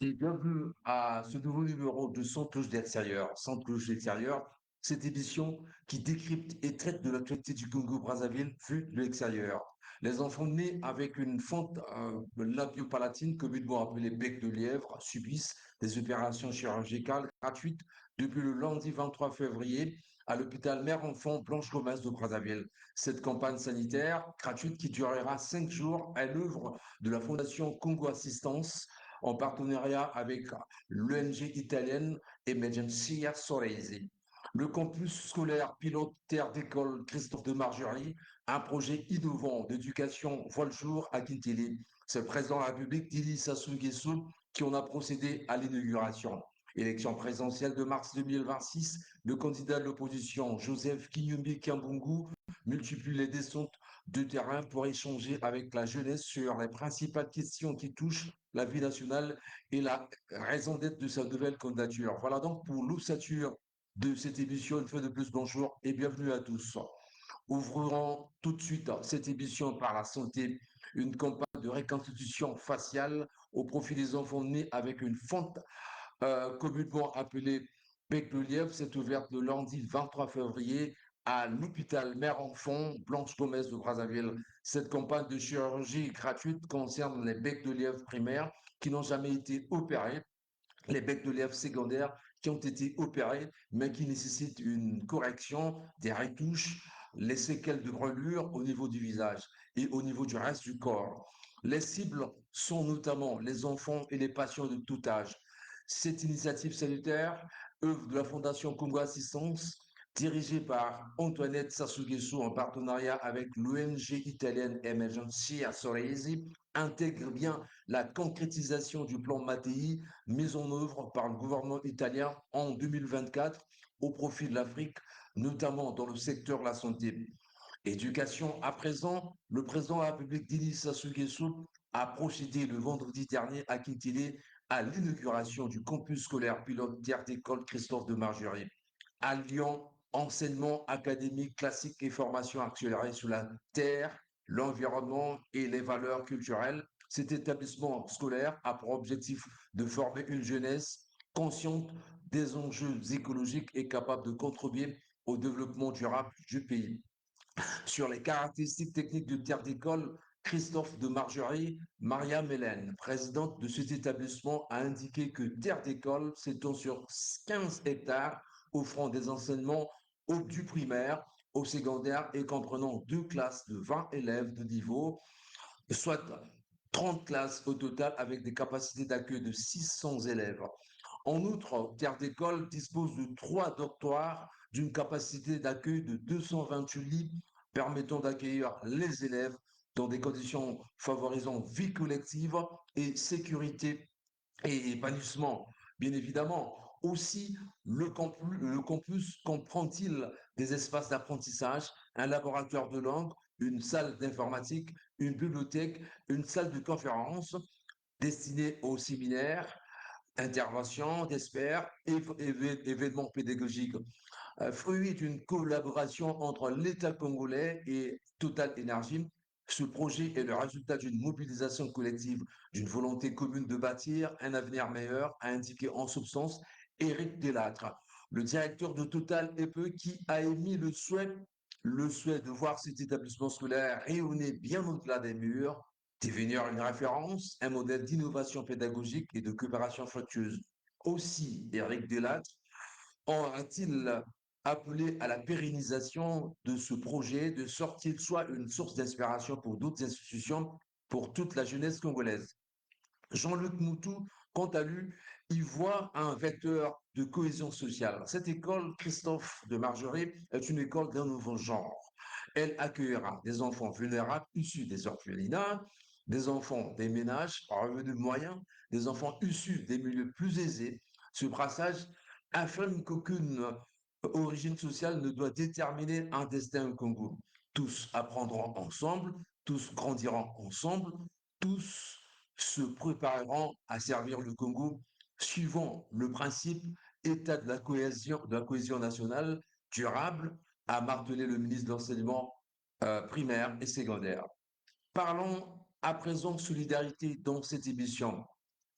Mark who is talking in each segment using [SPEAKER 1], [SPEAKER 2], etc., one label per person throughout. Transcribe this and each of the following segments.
[SPEAKER 1] Et bienvenue à ce nouveau numéro de Sans touche d'extérieur. Sans touche d'extérieur, cette émission qui décrypte et traite de l'actualité du Congo-Brazzaville vue de l'extérieur. Les enfants nés avec une fente labiopalatine, communément appelée bec de lièvre, subissent des opérations chirurgicales gratuites depuis le lundi 23 février à l'hôpital Mère-Enfant Blanche Gomez de Brazzaville. Cette campagne sanitaire gratuite qui durera 5 jours est l'œuvre de la Fondation Congo Assistance en partenariat avec l'ONG italienne Emergencia Soresi. Le campus scolaire pilote terre d'école Christophe de Margerie, un projet innovant d'éducation voit le jour à Quintilly. C'est le président de la République, Dili Sassou Nguesso, qui en a procédé à l'inauguration. Élection présidentielle de mars 2026, le candidat de l'opposition, Joseph Kinyumbi Kiambungu, multiplie les descentes de terrain pour échanger avec la jeunesse sur les principales questions qui touchent la vie nationale et la raison d'être de sa nouvelle candidature. Voilà donc pour l'ossature de cette émission. Une fois de plus, bonjour et bienvenue à tous. Ouvrons tout de suite cette émission par la santé, une campagne de reconstitution faciale au profit des enfants nés avec une fente communément appelée bec de lièvre. C'est ouverte le lundi 23 février à l'hôpital Mère-Enfant Blanche Gomez de Brazzaville. Cette campagne de chirurgie gratuite concerne les becs de lièvre primaires qui n'ont jamais été opérés, les becs de lièvre secondaires qui ont été opérés, mais qui nécessitent une correction, des retouches, les séquelles de brûlure au niveau du visage et au niveau du reste du corps. Les cibles sont notamment les enfants et les patients de tout âge. Cette initiative sanitaire, œuvre de la Fondation Congo Assistance, dirigée par Antoinette Sassuguesso en partenariat avec l'ONG italienne Emergency Soresi, intègre bien la concrétisation du plan Mattei mis en œuvre par le gouvernement italien en 2024 au profit de l'Afrique, notamment dans le secteur de la santé. Éducation à présent, le président de la République, Denis Sassou Nguesso, a procédé le vendredi dernier à Kintilé à l'inauguration du campus scolaire pilote terre d'école Christophe de Margerie, alliant enseignement académique classique et formation accélérée sur la terre, l'environnement et les valeurs culturelles. Cet établissement scolaire a pour objectif de former une jeunesse consciente des enjeux écologiques et capable de contribuer au développement durable du pays. Sur les caractéristiques techniques de terre d'école, Christophe de Margerie, Maria Mélène, présidente de cet établissement, a indiqué que terre d'école s'étend sur 15 hectares, offrant des enseignements du primaire au secondaire et comprenant deux classes de 20 élèves de niveau, soit 30 classes au total avec des capacités d'accueil de 600 élèves. En outre, Terre d'école dispose de 3 dortoirs d'une capacité d'accueil de 228 lits permettant d'accueillir les élèves dans des conditions favorisant vie collective et sécurité et épanouissement. Bien évidemment, aussi, le campus comprend-il des espaces d'apprentissage, un laboratoire de langue, une salle d'informatique, une bibliothèque, une salle de conférence destinée aux séminaires, interventions d'experts, événements pédagogiques. Fruit d'une collaboration entre l'État congolais et Total Energy, ce projet est le résultat d'une mobilisation collective, d'une volonté commune de bâtir un avenir meilleur, a indiqué en substance Éric Delattre, le directeur de Total EPE, qui a émis le souhait de voir cet établissement scolaire rayonner bien au-delà des murs, devenir une référence, un modèle d'innovation pédagogique et de coopération fructueuse. Aussi, Éric Delattre aura-t-il appelé à la pérennisation de ce projet, de sortir soit une source d'inspiration pour d'autres institutions, pour toute la jeunesse congolaise. Jean-Luc Moutou, quant à lui, y voit un vecteur de cohésion sociale. Cette école, Christophe de Margerie, est une école d'un nouveau genre. Elle accueillera des enfants vulnérables issus des orphelinats, des enfants des ménages à revenus moyens, des enfants issus des milieux plus aisés. Ce brassage affirme qu'aucune origine sociale ne doit déterminer un destin au Congo. Tous apprendront ensemble, tous grandiront ensemble, tous se prépareront à servir le Congo suivant le principe état de la cohésion nationale durable, a martelé le ministre de l'Enseignement primaire et secondaire. Parlons à présent de solidarité dans cette émission.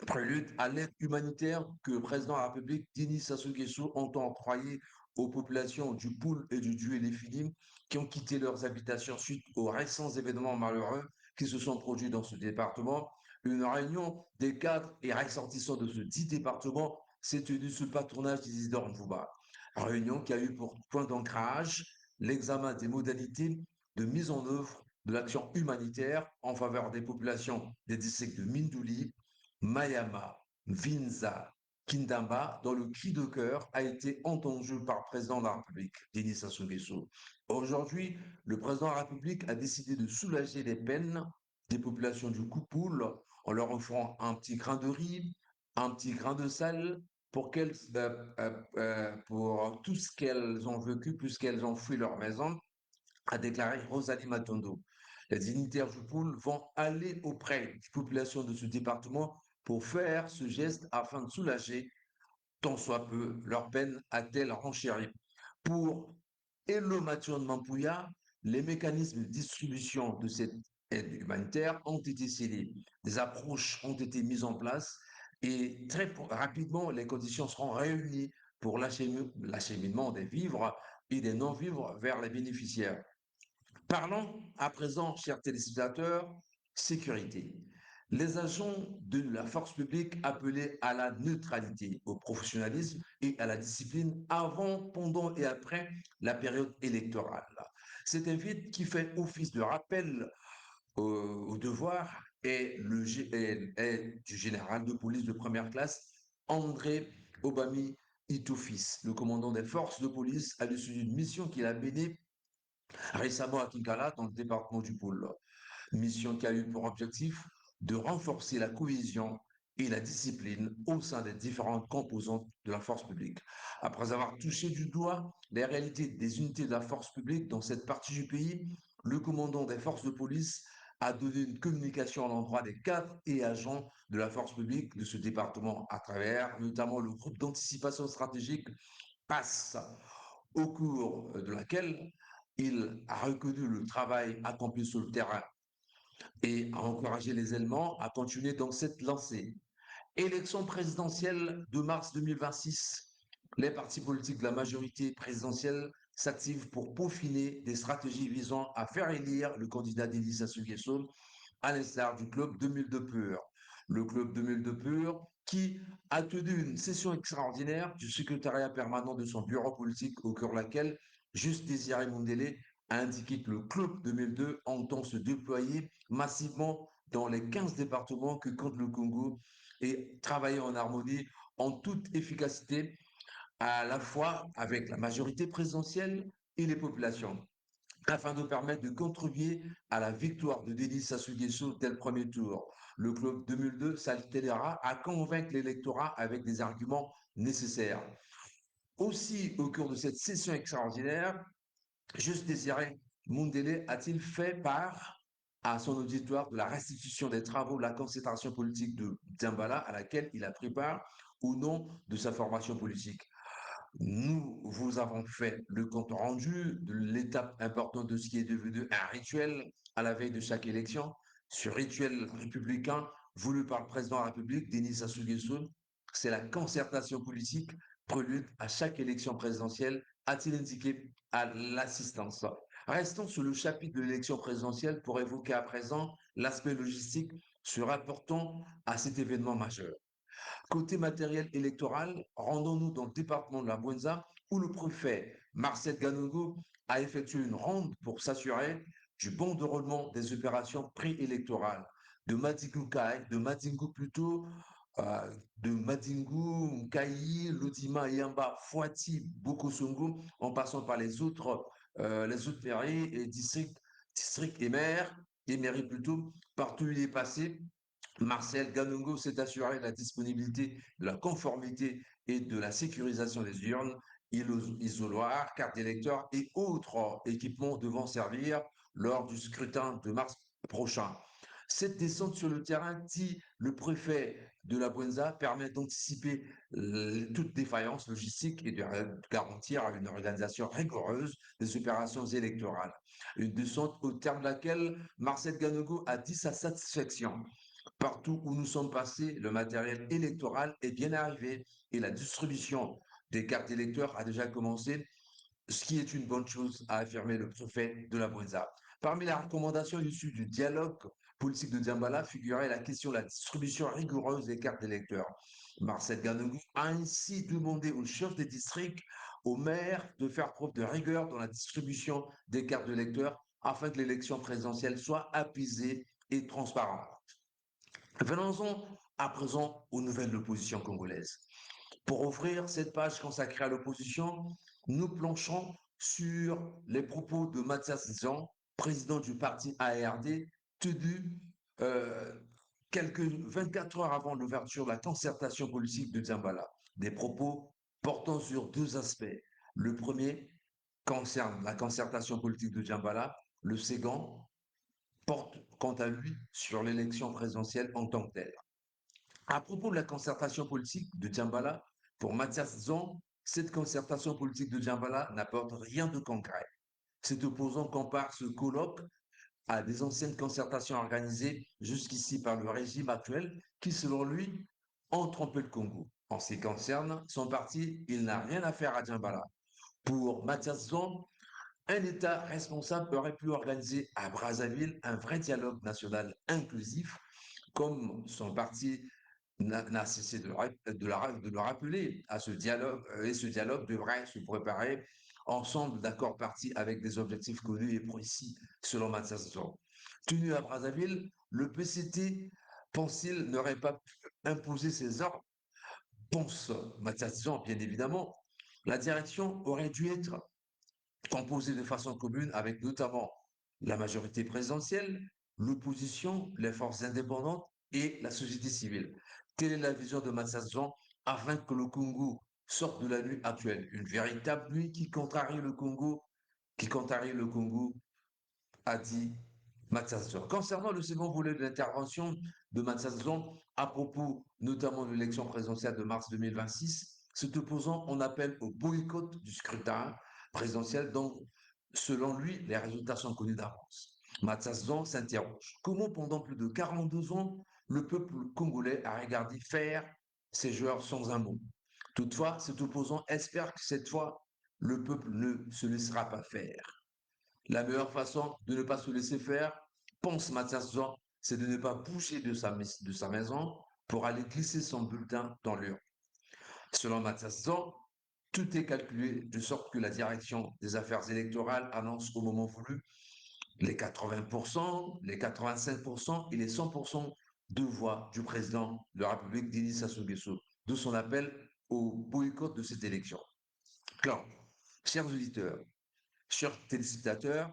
[SPEAKER 1] prélude à l'aide humanitaire que le président de la République, Denis Sassou Nguesso, entend octroyer aux populations du Poul et du Dué-les-Filimes qui ont quitté leurs habitations suite aux récents événements malheureux qui se sont produits dans ce département. Une réunion des cadres et ressortissants de ce dit département s'est tenue sous le patronage d'Isidore Mvouba. Réunion qui a eu pour point d'ancrage l'examen des modalités de mise en œuvre de l'action humanitaire en faveur des populations des districts de Mindouli, Mayama, Vinza, Kindamba, dont le cri de cœur a été entendu par le président de la République, Denis Sassou Nguesso. Aujourd'hui, le président de la République a décidé de soulager les peines des populations du Coupoul en leur offrant un petit grain de riz, un petit grain de sel pour tout ce qu'elles ont vécu puisqu'elles ont fui leur maison, a déclaré Rosalie Matondo. Les dignitaires du pôle vont aller auprès des populations de ce département pour faire ce geste afin de soulager, tant soit peu, leur peine a-t-elle renchéri. Pour Hello Mathieu Mampouya, les mécanismes de distribution de cette aide humanitaire ont été scellés. Des approches ont été mises en place et très rapidement, les conditions seront réunies pour l'acheminement des vivres et des non-vivres vers les bénéficiaires. Parlons à présent, chers téléspectateurs, sécurité. Les agents de la force publique appelés à la neutralité, au professionnalisme et à la discipline avant, pendant et après la période électorale. C'est un vide qui fait office de rappel au devoir est du général de police de première classe, André Obami Itoufis, le commandant des forces de police, à l'issue d'une mission qu'il a menée récemment à Kinkala, dans le département du Pôle. Mission qui a eu pour objectif de renforcer la cohésion et la discipline au sein des différentes composantes de la force publique. Après avoir touché du doigt les réalités des unités de la force publique dans cette partie du pays, le commandant des forces de police a donné une communication à l'endroit des cadres et agents de la force publique de ce département à travers notamment le groupe d'anticipation stratégique PASS, au cours de laquelle il a reconnu le travail accompli sur le terrain et a encouragé les Allemands à continuer dans cette lancée. Élection présidentielle de mars 2026, les partis politiques de la majorité présidentielle s'activent pour peaufiner des stratégies visant à faire élire le candidat Denis Sassou Nguesso à l'instar du Club 2002 Pur. Le Club 2002 Pur qui a tenu une session extraordinaire du secrétariat permanent de son bureau politique au cœur de laquelle Juste Désiré Mundele a indiqué que le Club 2002 entend se déployer massivement dans les 15 départements que compte le Congo et travailler en harmonie, en toute efficacité, à la fois avec la majorité présidentielle et les populations afin de permettre de contribuer à la victoire de Denis Sassou Nguesso dès le premier tour. Le Club 2002 s'attellera à convaincre l'électorat avec des arguments nécessaires. Aussi, au cours de cette session extraordinaire, Juste Désiré Mundele a-t-il fait part à son auditoire de la restitution des travaux de la concentration politique de Djambala à laquelle il a pris part ou non de sa formation politique. Nous vous avons fait le compte rendu de l'étape importante de ce qui est devenu un rituel à la veille de chaque élection. Ce rituel républicain voulu par le président de la République, Denis Sassou Nguesso, c'est la concertation politique prélude à chaque élection présidentielle, a-t-il indiqué à l'assistance. Restons sur le chapitre de l'élection présidentielle pour évoquer à présent l'aspect logistique se rapportant à cet événement majeur. Côté matériel électoral, rendons-nous dans le département de la Bouenza où le préfet Marcel Ganongo a effectué une ronde pour s'assurer du bon déroulement des opérations préélectorales de Madingu plutôt, de Madingu, Nkayi, Lodima, Yamba, Fouati, Bokosongo, en passant par les autres mairies et districts et mairies plutôt, partout où il est passé, Marcel Ganongo s'est assuré de la disponibilité, de la conformité et de la sécurisation des urnes, isoloirs, cartes d'électeurs et autres équipements devant servir lors du scrutin de mars prochain. Cette descente sur le terrain, dit le préfet de la Buenza, permet d'anticiper toute défaillance logistique et de garantir une organisation rigoureuse des opérations électorales. Une descente au terme de laquelle Marcel Ganogo a dit sa satisfaction Partout où nous sommes passés, le matériel électoral est bien arrivé et la distribution des cartes électeurs a déjà commencé, ce qui est une bonne chose, a affirmé le préfet de la Bouenza. Parmi les recommandations issues du dialogue politique de Djambala figurait la question de la distribution rigoureuse des cartes d'électeurs. Marcel Ganogou a ainsi demandé aux chefs des districts, aux maires, de faire preuve de rigueur dans la distribution des cartes d'électeurs afin que l'élection présidentielle soit apaisée et transparente. Venons-en à présent aux nouvelles de l'opposition congolaise. Pour ouvrir cette page consacrée à l'opposition, nous planchons sur les propos de Mathias Jean, président du parti ARD, tenus euh, quelques 24 heures avant l'ouverture de la concertation politique de Djambala. Des propos portant sur deux aspects. Le premier concerne la concertation politique de Djambala, le second porte quant à lui sur l'élection présidentielle en tant que telle. À propos de la concertation politique de Djambala, pour Mathias Zon, cette concertation politique de Djambala n'apporte rien de concret. Cet opposant compare ce colloque à des anciennes concertations organisées jusqu'ici par le régime actuel qui, selon lui, ont trompé le Congo. En ce qui concerne son parti, il n'a rien à faire à Djambala. Pour Mathias Zon, un État responsable aurait pu organiser à Brazzaville un vrai dialogue national inclusif, comme son parti n'a cessé de le rappeler à ce dialogue, et ce dialogue devrait se préparer ensemble d'accords partis avec des objectifs connus et précis, selon Mathias Zor. Tenu à Brazzaville, le PCT, pense-t-il, n'aurait pas pu imposer ses ordres, pense Mathias Zor, bien évidemment. La direction aurait dû être composée de façon commune avec notamment la majorité présidentielle, l'opposition, les forces indépendantes et la société civile. Telle est la vision de Massazan afin que le Congo sorte de la nuit actuelle, une véritable nuit qui contrarie le Congo, a dit Matsazon. Concernant le second volet de l'intervention de Matsazon, à propos notamment de l'élection présidentielle de mars 2026, cet opposant en appelle au boycott du scrutin présidentiel dont, selon lui, les résultats sont connus d'avance. Matsazon s'interroge. Comment pendant plus de 42 ans, le peuple congolais a regardé faire ses joueurs sans un mot? Toutefois, cet opposant espère que cette fois, le peuple ne se laissera pas faire. La meilleure façon de ne pas se laisser faire, pense Mathias Jean, c'est de ne pas bouger de sa maison pour aller glisser son bulletin dans l'urne. Selon Mathias Jean, tout est calculé de sorte que la direction des affaires électorales annonce au moment voulu les 80%, les 85% et les 100% de voix du président de la République, Denis Sassou Nguesso, de son appel au boycott de cette élection. Alors, chers auditeurs, chers téléspectateurs,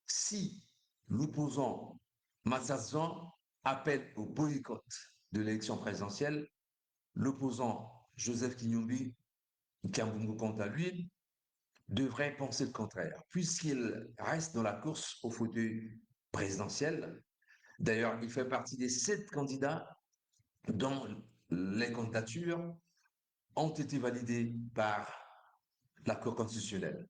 [SPEAKER 1] si l'opposant Massazan appelle au boycott de l'élection présidentielle, l'opposant Joseph Kinyumbi, Kambungu quant à lui, devrait penser le contraire, puisqu'il reste dans la course au fauteuil présidentiel. D'ailleurs, il fait partie des 7 candidats dont les candidatures ont été validées par la Cour constitutionnelle.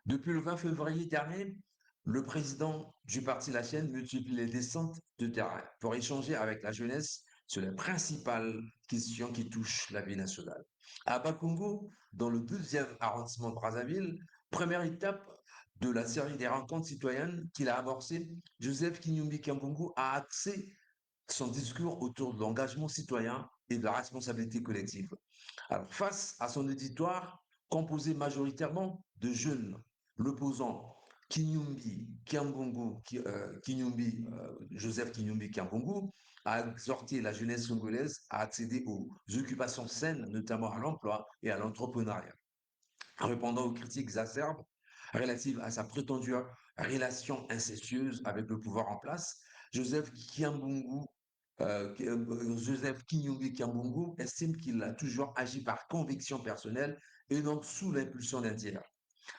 [SPEAKER 1] Depuis le 20 février dernier, le président du parti La Chaîne multiplie les descentes de terrain pour échanger avec la jeunesse sur les principales questions qui touchent la vie nationale. À Bakongo, dans le 2e arrondissement de Brazzaville, première étape de la série des rencontres citoyennes qu'il a amorcées, Joseph Kinyumbi Kambungu a axé son discours autour de l'engagement citoyen et de la responsabilité collective. Alors, face à son auditoire composé majoritairement de jeunes, l'opposant Joseph Kinyumbi Kiambungu a exhorté la jeunesse congolaise à accéder aux occupations saines, notamment à l'emploi et à l'entrepreneuriat. Répondant aux critiques acerbes relatives à sa prétendue relation incestueuse avec le pouvoir en place, Joseph Kinyumbi Kiambungu estime qu'il a toujours agi par conviction personnelle et non sous l'impulsion d'un tiers.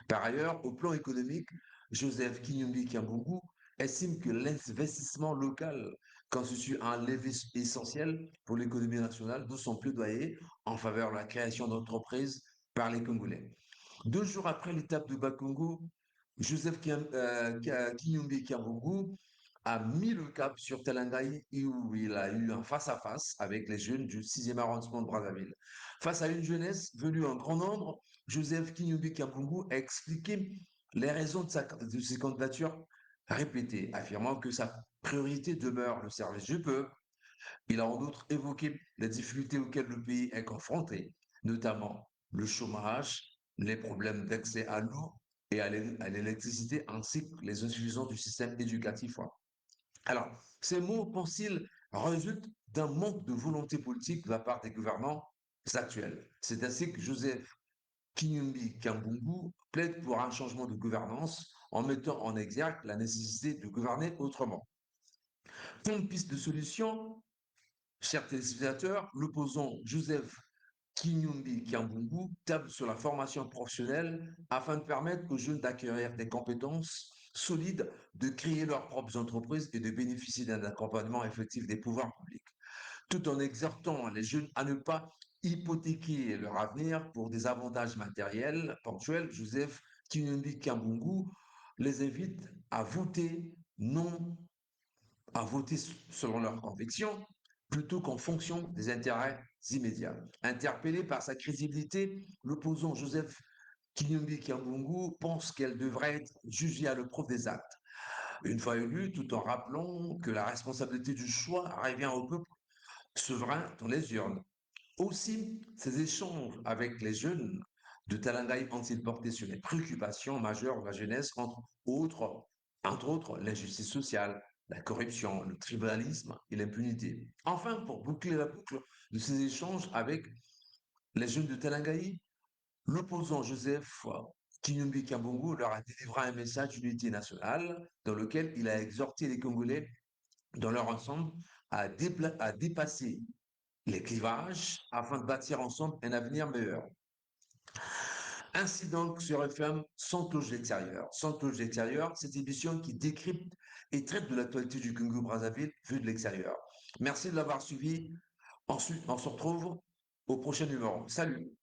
[SPEAKER 1] Par ailleurs, au plan économique, Joseph Kinyumbi Kiambungu estime que l'investissement local constitue un levier essentiel pour l'économie nationale, d'où son plaidoyer en faveur de la création d'entreprises par les Congolais. 2 jours après l'étape de Bakongo, Joseph Kinyumbi Kiambungu a mis le cap sur Telangaï où il a eu un face-à-face avec les jeunes du 6e arrondissement de Brazzaville. Face à une jeunesse venue en grand nombre, Joseph Kinyubi Kabungu a expliqué les raisons de ses candidatures répétées, affirmant que sa priorité demeure le service du peuple. Il a en outre évoqué les difficultés auxquelles le pays est confronté, notamment le chômage, les problèmes d'accès à l'eau et à l'électricité, ainsi que les insuffisances du système éducatif. Alors, ces mots, pense-t-il, résultent d'un manque de volonté politique de la part des gouvernants actuels. C'est ainsi que Joseph Kinyumbi Kambungu plaide pour un changement de gouvernance en mettant en exergue la nécessité de gouverner autrement. Comme piste de solution, chers téléspectateurs, l'opposant Joseph Kinyumbi Kiambungu table sur la formation professionnelle afin de permettre aux jeunes d'acquérir des compétences solides, de créer leurs propres entreprises et de bénéficier d'un accompagnement effectif des pouvoirs publics, tout en exhortant les jeunes à ne pas hypothéquer leur avenir pour des avantages matériels ponctuels. Joseph Kinyumbi Kiambungu les invite à voter non à voter selon leurs convictions plutôt qu'en fonction des intérêts immédiats. Interpellé par sa crédibilité, l'opposant Joseph Kinyumbi Kiambungu pense qu'elle devrait être jugée à l'épreuve des actes, une fois élue, tout en rappelant que la responsabilité du choix revient au peuple souverain dans les urnes. Aussi, ces échanges avec les jeunes de Talangaï ont-ils porté sur les préoccupations majeures de la jeunesse, entre autres l'injustice sociale, la corruption, le tribalisme et l'impunité. Enfin, pour boucler la boucle de ces échanges avec les jeunes de Talangaï, l'opposant Joseph Kinyumbi Kambungu leur a délivré un message d'unité nationale dans lequel il a exhorté les Congolais dans leur ensemble à dépasser les clivages afin de bâtir ensemble un avenir meilleur. Ainsi donc se referme Sans touche d'extérieur. Sans touche d'extérieur, cette émission qui décrypte et traite de l'actualité du Congo-Brazzaville vue de l'extérieur. Merci de l'avoir suivi. Ensuite, on se retrouve au prochain numéro. Salut!